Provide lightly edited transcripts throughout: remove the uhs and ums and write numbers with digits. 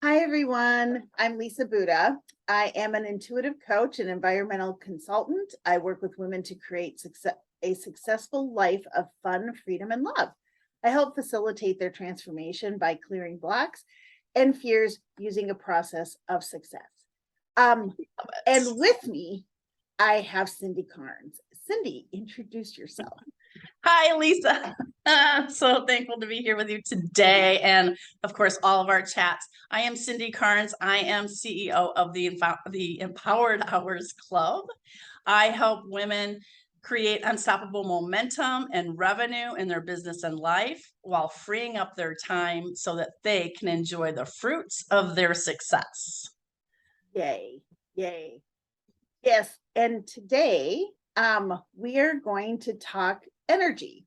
Hi, everyone. I'm Lisa Buddha. I am an intuitive coach and environmental consultant. I work with women to create a successful life of fun, freedom, and love. I help facilitate their transformation by clearing blocks and fears using a process of success. And with me, I have Cindy Carnes. Cindy, introduce yourself. Hi, Lisa. So thankful to be here with you today. And of course, all of our chats. I am Cindy Carnes. I am CEO of the Empowered Hours Club. I help women create unstoppable momentum and revenue in their business and life while freeing up their time so that they can enjoy the fruits of their success. Yay, yay. Yes, and today we are going to talk energy.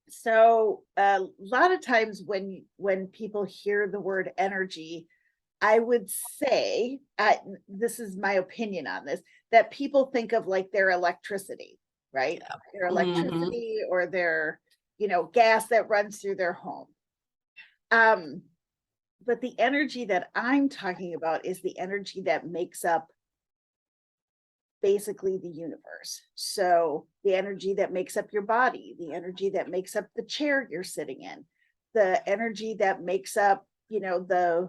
So a lot of times when people hear the word energy, I would say, this is my opinion on this, that people think of like their electricity, right? Yeah. Their electricity or their, gas that runs through their home. But the energy that I'm talking about is the energy that makes up basically the universe. So the energy that makes up your body, the energy that makes up the chair you're sitting in, the energy that makes up, the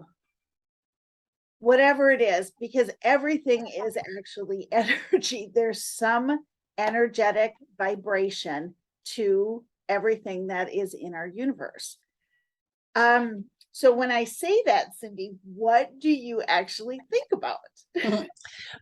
whatever it is, because everything is actually energy. There's some energetic vibration to everything that is in our universe. So when I say that, Cindy, what do you actually think about?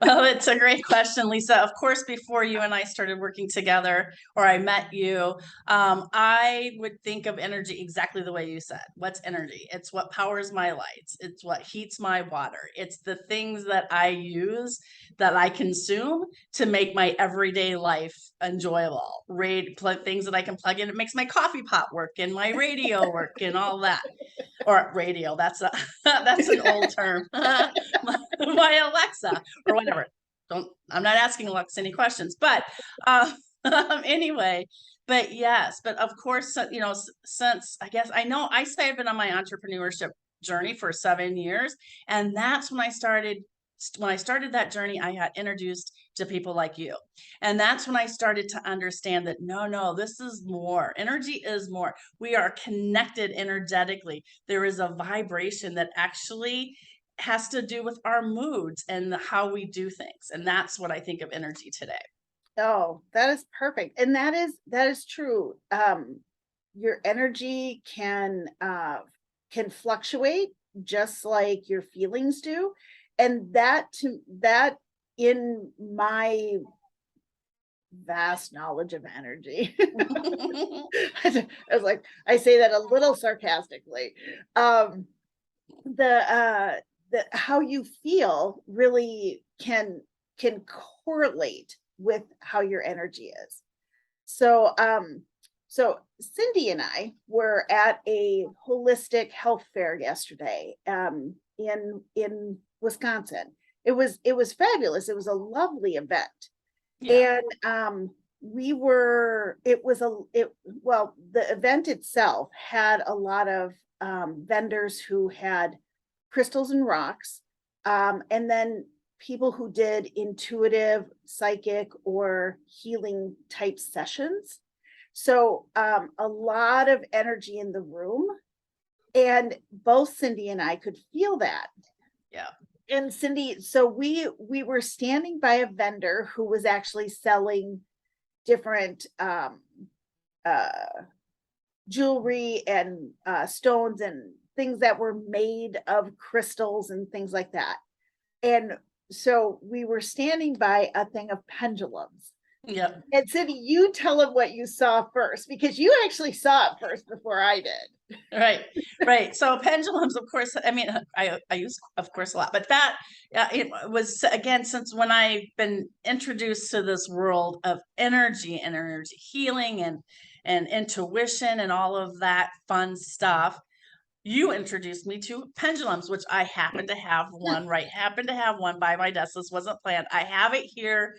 Well, it's a great question, Lisa. Of course, before you and I started working together, or I met you, I would think of energy exactly the way you said. What's energy? It's what powers my lights. It's what heats my water. It's the things that I use, that I consume to make my everyday life enjoyable. Things that I can plug in. It makes my coffee pot work and my radio work and all that. Or radio, that's an old term. My Alexa or whatever. I'm not asking Alexa any questions, but anyway, but yes, but of course, since I guess I say I've been on my entrepreneurship journey for 7 years, and that's when I started that journey. I got introduced to people like you, and that's when I started to understand that no, this is more. Energy is more. We are connected energetically. There is a vibration that actually has to do with our moods and how we do things, and that's what I think of energy today. Oh, that is perfect. And that is true. Your energy can fluctuate just like your feelings do. And that in my vast knowledge of energy, I was like, I say that a little sarcastically. The how you feel really can correlate with how your energy is. So Cindy and I were at a holistic health fair yesterday in Wisconsin. It was fabulous. It was a lovely event. Yeah. And the event itself had a lot of vendors who had crystals and rocks, and then people who did intuitive, psychic, or healing type sessions. So a lot of energy in the room, and both Cindy and I could feel that. Yeah. And Cindy, so we were standing by a vendor who was actually selling different jewelry and stones and things that were made of crystals and things like that. And so we were standing by a thing of pendulums. Yeah. And Cindy, you tell them what you saw first, because you actually saw it first before I did. Right. So pendulums, of course, I mean, I use, of course, a lot, but that it was, again, since when I've been introduced to this world of energy and energy healing and intuition and all of that fun stuff, you introduced me to pendulums, which I happen to have one by my desk. This wasn't planned. I have it here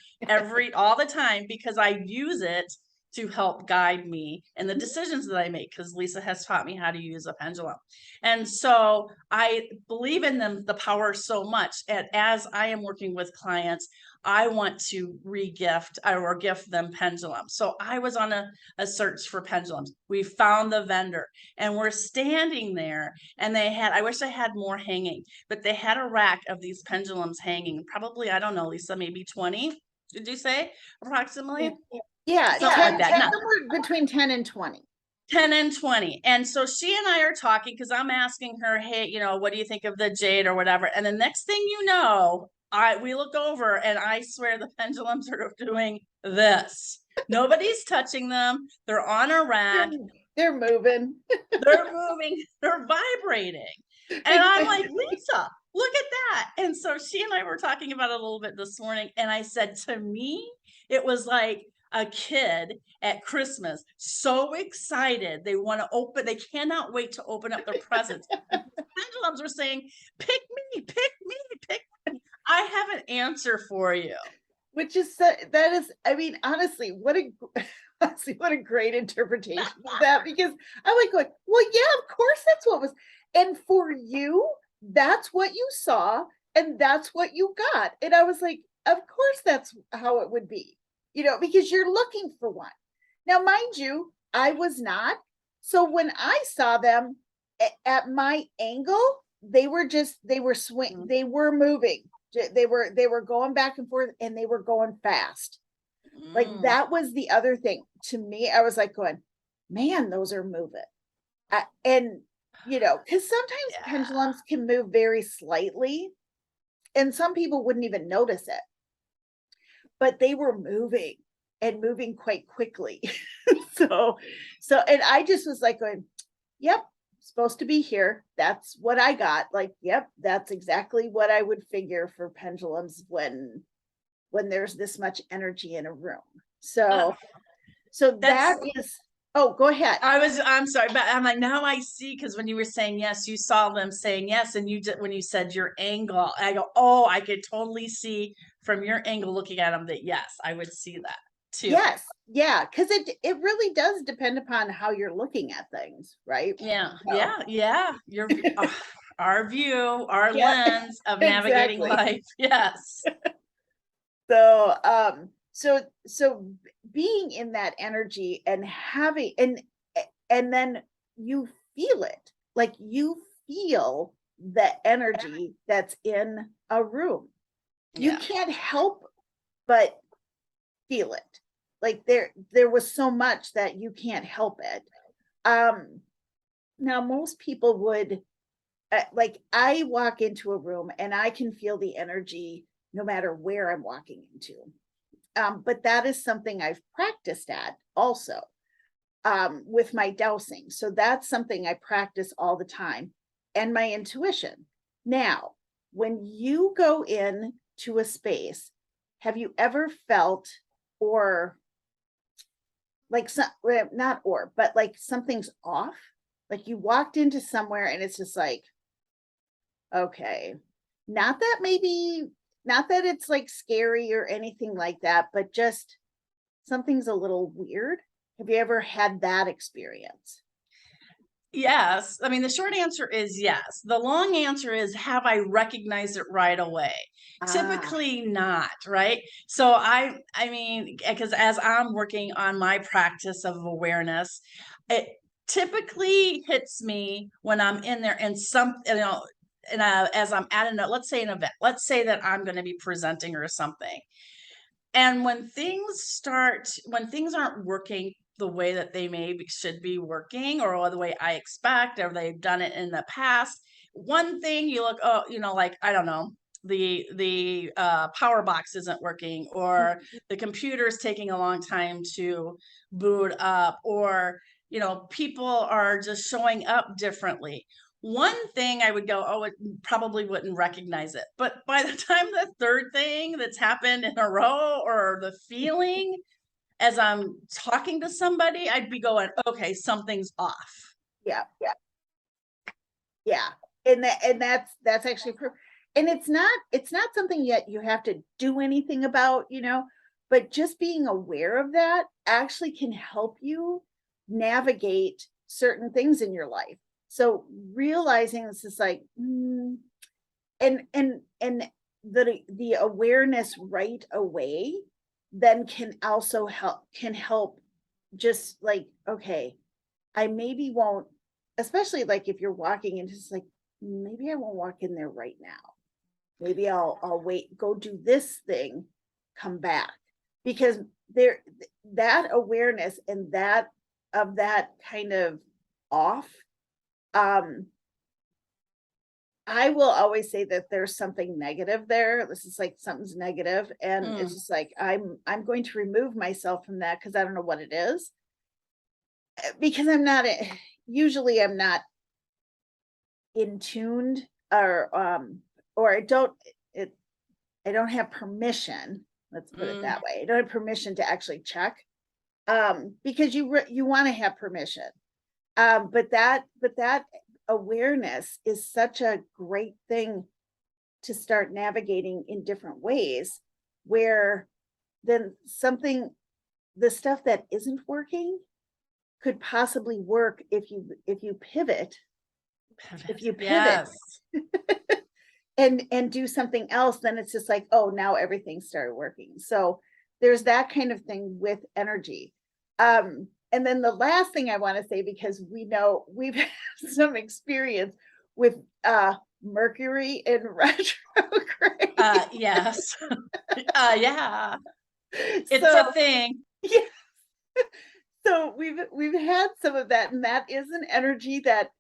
all the time because I use it to help guide me in the decisions that I make, because Lisa has taught me how to use a pendulum. And so I believe in them, the power so much. And as I am working with clients, I want to re-gift or gift them pendulums. So I was on a search for pendulums. We found the vendor and we're standing there, and they had, I wish I had more hanging, but they had a rack of these pendulums hanging, probably, I don't know, Lisa, maybe 20, did you say approximately? Yeah, Something like that. No. somewhere between 10 and 20. 10 and 20. And so she and I are talking because I'm asking her, hey, you know, what do you think of the jade or whatever? And the next thing you know, we look over and I swear the pendulums are doing this. Nobody's touching them. They're on a rack. They're moving. They're moving. They're vibrating. And I'm like, Lisa, look at that. And so she and I were talking about it a little bit this morning. And I said, to me, it was like a kid at Christmas, so excited. They want to open, they cannot wait to open up their presents. Pendulums are saying, pick me, pick me, pick me. I have an answer for you. Which is, that is, I mean, honestly, what a great interpretation of that, because I'm like going, well, yeah, of course that's what was, and for you, that's what you saw, and that's what you got. And I was like, of course that's how it would be, you know, because you're looking for one. Now, mind you, I was not. So when I saw them at my angle, they were swing, they were moving. They were going back and forth, and they were going fast. Like that was the other thing to me. I was like going, man, those are moving. And you know, because sometimes pendulums can move very slightly, and some people wouldn't even notice it, but they were moving and moving quite quickly. so and I just was like going, yep, supposed to be here. That's what I got. Like, yep, that's exactly what I would figure for pendulums when there's this much energy in a room. So that is, oh, go ahead. I'm sorry, but I'm like, now I see, because when you were saying yes, you saw them saying yes, and you did when you said your angle, I go, oh, I could totally see from your angle looking at them that yes, I would see that too. Yes, yeah, because it really does depend upon how you're looking at things, right? Yeah, yeah. Your our view, our lens of navigating life. Yes. So being in that energy and having and then you feel it, like you feel the energy that's in a room. You can't help but feel it. Like there was so much that you can't help it. Now most people would like, I walk into a room and I can feel the energy no matter where I'm walking into. But that is something I've practiced at also with my dowsing. So that's something I practice all the time, and my intuition. Now, when you go in to a space, have you ever felt or like but like something's off? Like you walked into somewhere and it's just like, okay, not that it's like scary or anything like that, but just something's a little weird. Have you ever had that experience? Yes. I mean, the short answer is yes. The long answer is, have I recognized it right away? Typically not, right? So I mean, because as I'm working on my practice of awareness, it typically hits me when I'm in there and as I'm at let's say an event, let's say that I'm going to be presenting or something. And when things aren't working the way that they should be working, or the way I expect, or they've done it in the past, one thing you look, oh, you know, like, I don't know, the power box isn't working, or the computer is taking a long time to boot up, or, you know, people are just showing up differently. One thing I would go, oh, it probably wouldn't recognize it. But by the time the third thing that's happened in a row, or the feeling as I'm talking to somebody, I'd be going, okay, something's off. Yeah. And that's actually and it's not something yet you have to do anything about, you know, but just being aware of that actually can help you navigate certain things in your life. So realizing this is like, and the awareness right away then can also help just like, okay, I maybe won't, especially like if you're walking and just like, maybe I won't walk in there right now. Maybe I'll wait, go do this thing, come back. Because there, that awareness and that of that kind of off, I will always say that there's something negative there. This is like something's negative, and it's just like I'm going to remove myself from that because I don't know what it is. Because usually I'm not in tuned or I don't have permission. Let's put it that way. I don't have permission to actually check because you want to have permission. But that awareness is such a great thing to start navigating in different ways where then the stuff that isn't working could possibly work if you pivot Yes. and do something else, then it's just like, oh, now everything started working. So there's that kind of thing with energy. And then the last thing I want to say, because we know we've had some experience with Mercury in retrograde. Yes. Yeah. It's So, a thing. yeah. So we've had some of that, and that is an energy that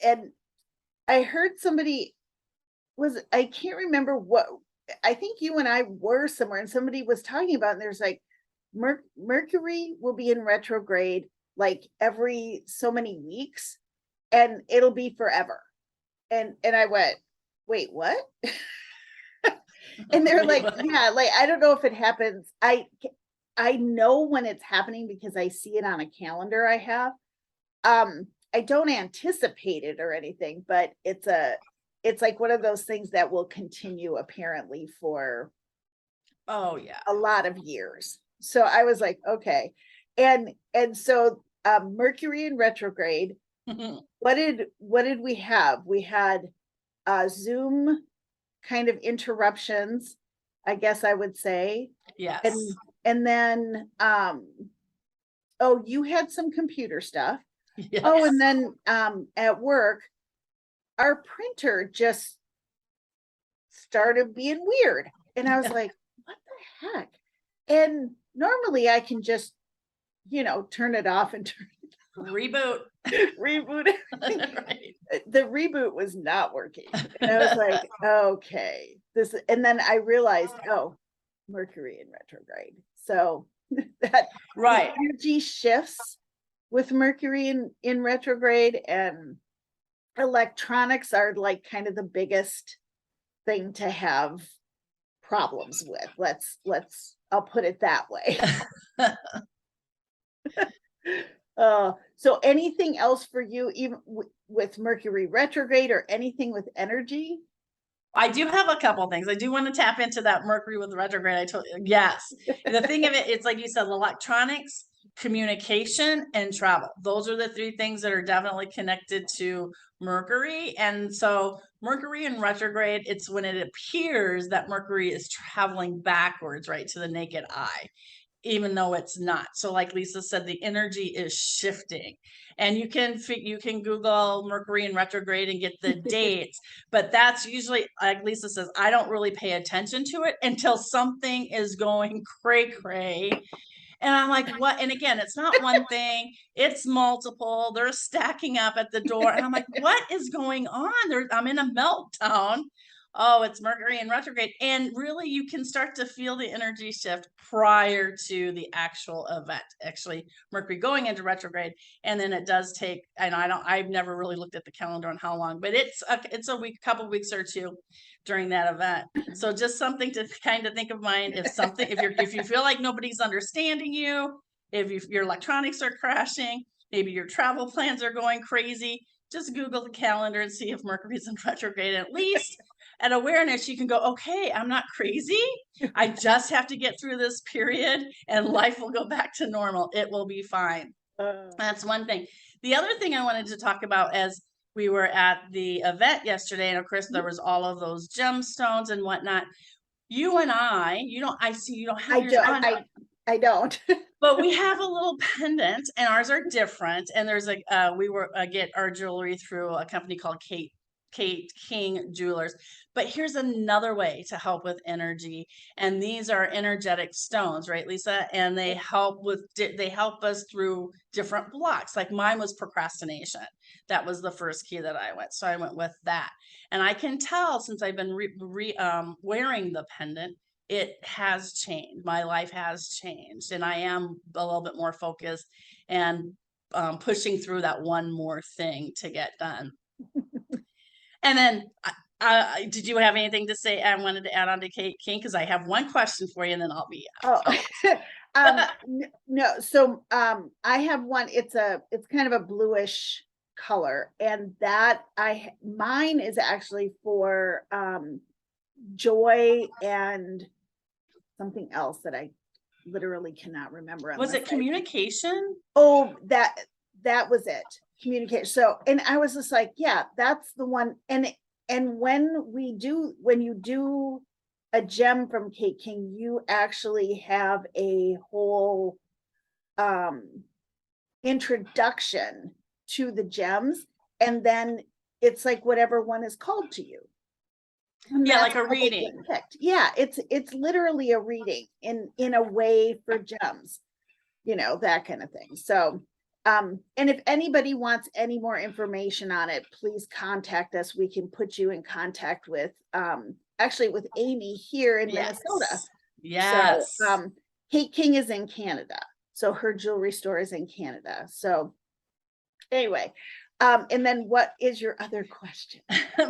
and I heard somebody I can't remember what, I think you and I were somewhere and somebody was talking about, and there's like Mercury will be in retrograde like every so many weeks and it'll be forever. And I went, wait, what? And they're like, yeah, like I don't know if it happens. I know when it's happening because I see it on a calendar I have. I don't anticipate it or anything, but it's like one of those things that will continue apparently for a lot of years. So I was like, okay. And so Mercury in retrograde, what did we have? We had Zoom kind of interruptions, I guess I would say. Yes. And then oh, you had some computer stuff. Yes. Oh, and then at work, our printer just started being weird. And I was like, what the heck? And normally I can just, turn it off and Reboot. reboot. Right. The reboot was not working. And I was like, okay, and then I realized, oh, Mercury in retrograde. So that Right. the energy shifts with Mercury in retrograde, and electronics are like kind of the biggest thing to have problems with. I'll put it that way. So anything else for you, even with Mercury retrograde or anything with energy? I do have a couple things. I do want to tap into that Mercury with retrograde. I told you, yes. The thing of it, it's like you said, electronics, communication, and travel. Those are the three things that are definitely connected to Mercury. And so Mercury in retrograde, it's when it appears that Mercury is traveling backwards, right, to the naked eye, even though it's not. So like Lisa said, the energy is shifting, and you can Google Mercury in retrograde and get the dates, but that's usually, like Lisa says, I don't really pay attention to it until something is going cray. And I'm like, what? And again, it's not one thing, it's multiple. They're stacking up at the door. And I'm like, what is going on? I'm in a meltdown. Oh, it's Mercury in retrograde. And really, you can start to feel the energy shift prior to the actual event. Actually, Mercury going into retrograde. And then it does take, and I've never really looked at the calendar on how long, but it's a week, couple weeks or two during that event. So just something to kind of think of mind. If you feel like nobody's understanding you, if your electronics are crashing, maybe your travel plans are going crazy, just Google the calendar and see if Mercury's in retrograde. At least at awareness, you can go, okay, I'm not crazy. I just have to get through this period and life will go back to normal. It will be fine. That's one thing. The other thing I wanted to talk about as we were at the event yesterday, and of course there was all of those gemstones and whatnot. You and I see you don't have I yours don't, on, I don't. but we have a little pendant and ours are different. And there's we were get our jewelry through a company called Kate King Jewelers. But here's another way to help with energy. And these are energetic stones, right, Lisa? And they help us through different blocks. Like mine was procrastination. That was the first key that I went. So I went with that. And I can tell since I've been wearing the pendant, it has changed. My life has changed, and I am a little bit more focused and pushing through that one more thing to get done. And then, did you have anything to say? I wanted to add on to Kate King because I have one question for you, and then I'll be out. No. So, I have one. It's kind of a bluish color, and mine is actually for joy and something else that I literally cannot remember. Was it communication? Oh, that was it. Communication. So, and I was just like, yeah, that's the one. And when you do a gem from Kate King, you actually have a whole introduction to the gems, and then it's like whatever one is called to you. Yeah, like a reading. Yeah, it's literally a reading in a way for gems, that kind of thing. So, and if anybody wants any more information on it, please contact us. We can put you in contact with actually with Amy here in Minnesota. Yes. So, Kate King is in Canada, so her jewelry store is in Canada. So, anyway. And then what is your other question?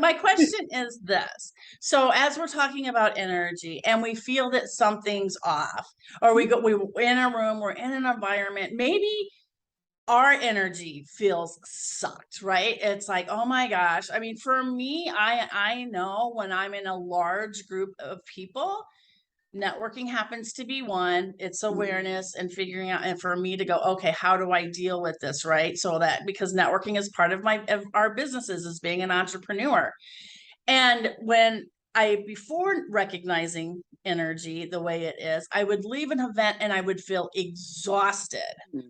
My question is this. So as we're talking about energy and we feel that something's off, or we're in a room, we're in an environment, maybe our energy feels sucked, right? It's like, oh my gosh. I mean, for me, I know when I'm in a large group of people, networking happens to be one. It's awareness and figuring out, and for me to go, okay, how do I deal with this, right? So that, because networking is part of our businesses, as being an entrepreneur. And before recognizing energy the way it is, I would leave an event and I would feel exhausted,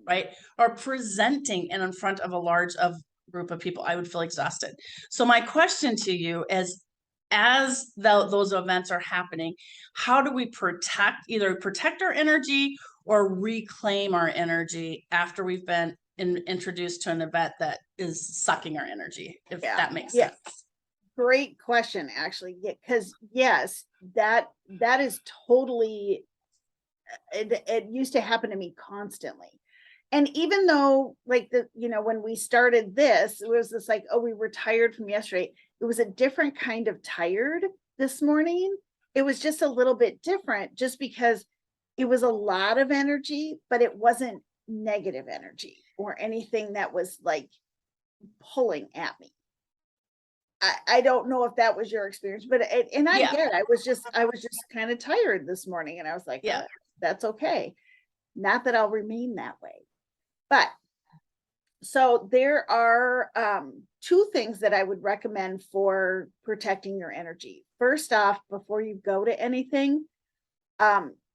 right? Or presenting in front of a large group of people, I would feel exhausted. So my question to you is, as those events are happening, how do we either protect our energy or reclaim our energy after we've been introduced to an event that is sucking our energy, if that makes sense? Great question, actually, because yes, that is totally, it used to happen to me constantly. And even though, like, when we started this, it was just like, oh, we were tired from yesterday. It was a different kind of tired this morning. It was just a little bit different, just because it was a lot of energy, but it wasn't negative energy or anything that was like pulling at me. I don't know if that was your experience, but get it. I was just kind of tired this morning, and I was like, yeah, that's okay. Not that I'll remain that way. But so there are two things that I would recommend for protecting your energy. First off, before you go to anything,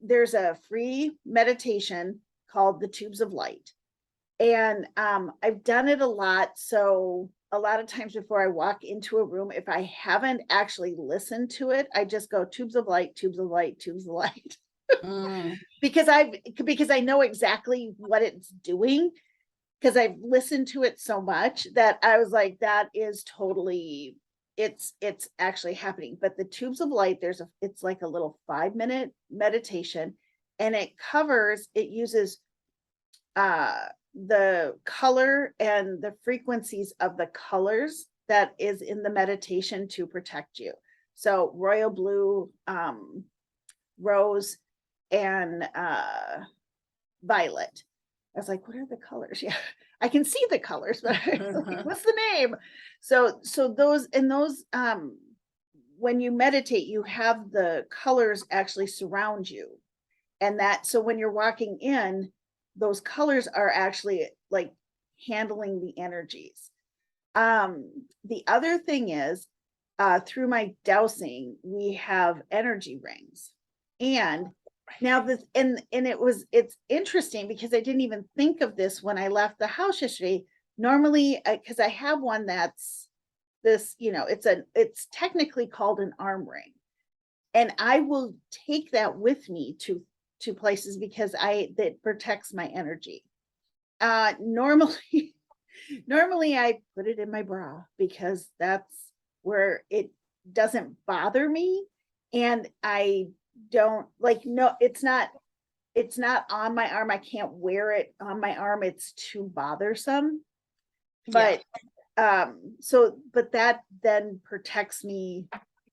there's a free meditation called the Tubes of Light. And I've done it a lot. So a lot of times before I walk into a room, if I haven't actually listened to it, I just go tubes of light, tubes of light, tubes of light. because I know exactly what it's doing, because I've listened to it so much that I was like, that is totally, it's actually happening. But the tubes of light, it's like a little 5-minute meditation, and it uses the color and the frequencies of the colors that is in the meditation to protect you. So royal blue, rose, and violet. I was like, what are the colors? Yeah, I can see the colors, but what's the name? So those when you meditate, you have the colors actually surround you. And so when you're walking in, those colors are actually like handling the energies. The other thing is, through my dowsing, we have energy rings. And now this, and it's interesting because I didn't even think of this when I left the house yesterday. Normally, because I have one that's this, it's technically called an arm ring. And I will take that with me to places because that protects my energy. Normally I put it in my bra because that's where it doesn't bother me. And I don't no, it's not on my arm. I can't wear it on my arm. It's too bothersome. But but that then protects me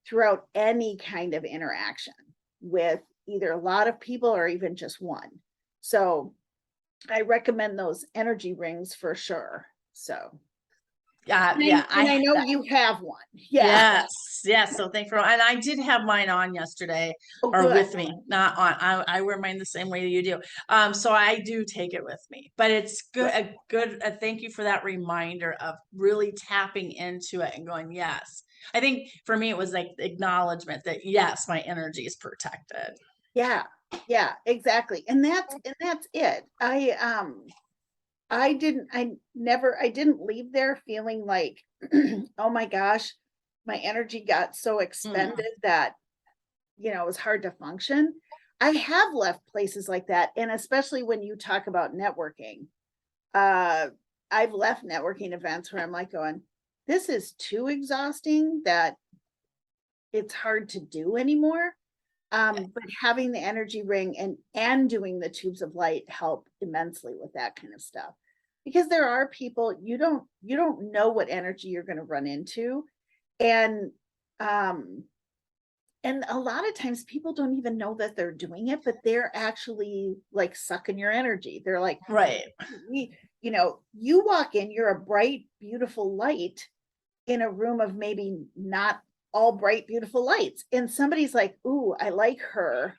throughout any kind of interaction with either a lot of people or even just one. So I recommend those energy rings for sure. So I know you have one. Yes. So thanks for, and I did have mine on yesterday, or good. with me, not on. I wear mine the same way that you do. So I do take it with me, but it's good. Thank you for that reminder of really tapping into it and going, yes. I think for me, it was like acknowledgement that yes, my energy is protected. Yeah, exactly. And that's it. I didn't leave there feeling like, oh my gosh, my energy got so expended that, it was hard to function. I have left places like that. And especially when you talk about networking, I've left networking events where I'm like going, this is too exhausting that it's hard to do anymore. But having the energy ring and doing the tubes of light help immensely with that kind of stuff, because there are people you don't know what energy you're going to run into, and a lot of times people don't even know that they're doing it, but they're actually like sucking your energy. They're like, right, you walk in, you're a bright, beautiful light in a room of maybe not all bright, beautiful lights. And somebody's like, ooh, I like her.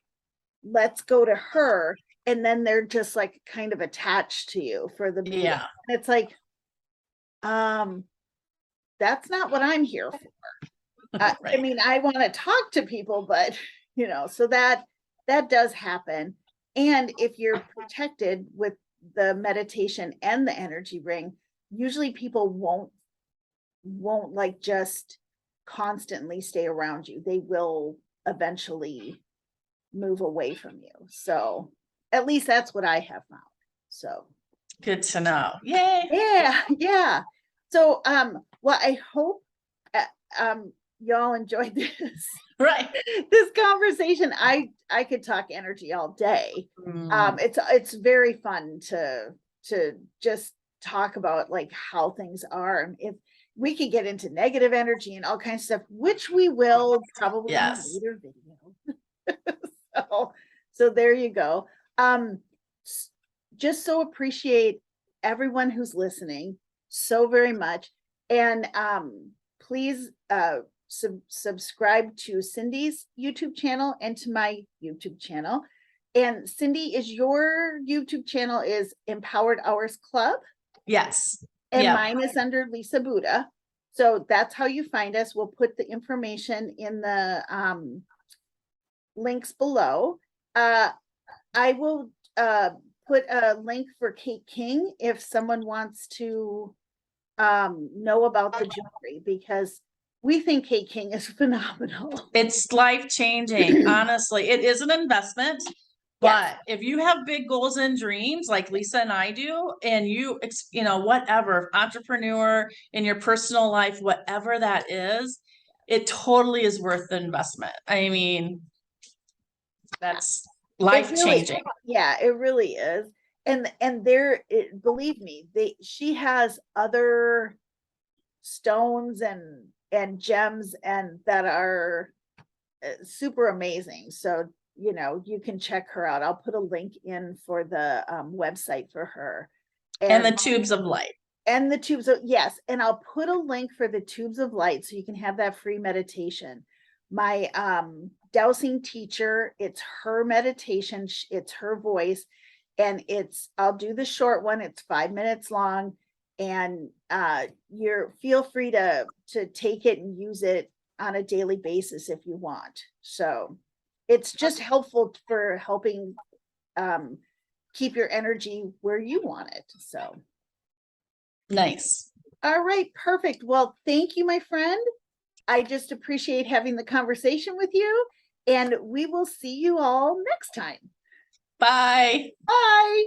Let's go to her. And then they're just like kind of attached to you for the meeting. yeah. And it's like, that's not what I'm here for. Right. I mean, I want to talk to people, but so that does happen. And if you're protected with the meditation and the energy ring, usually people won't like just constantly stay around you. They will eventually move away from you. So at least that's what I have found. So good to know. Yay. Yeah. So well, I hope y'all enjoyed this. Right. This conversation. I could talk energy all day. It's very fun to just talk about like how things are. If we could get into negative energy and all kinds of stuff, which we will probably in a later video. So there you go. Just so appreciate everyone who's listening so very much. And please subscribe to Cindy's YouTube channel and to my YouTube channel. And Cindy, is your YouTube channel is Empowered Hours Club? Yes. And mine is under Lisa Buddha. So that's how you find us. We'll put the information in the links below. I will put a link for Kate King if someone wants to know about the jewelry, because we think Kate King is phenomenal. It's life-changing. Honestly, it is an investment. But if you have big goals and dreams like Lisa and I do, and whatever, entrepreneur in your personal life, whatever that is, it totally is worth the investment. I mean, that's life-changing. It really is. And believe me, she has other stones and gems and that are super amazing. So you can check her out. I'll put a link in for the website for her. And the tubes of light. And the tubes of, yes. And I'll put a link for the tubes of light so you can have that free meditation. my dowsing teacher. It's her meditation, it's her voice, and I'll do the short one. It's 5 minutes long, and you're feel free to take it and use it on a daily basis if you want. So it's just helpful for helping keep your energy where you want it. So Nice. all right, perfect. Well, thank you, my friend. I just appreciate having the conversation with you, and we will see you all next time. Bye. Bye.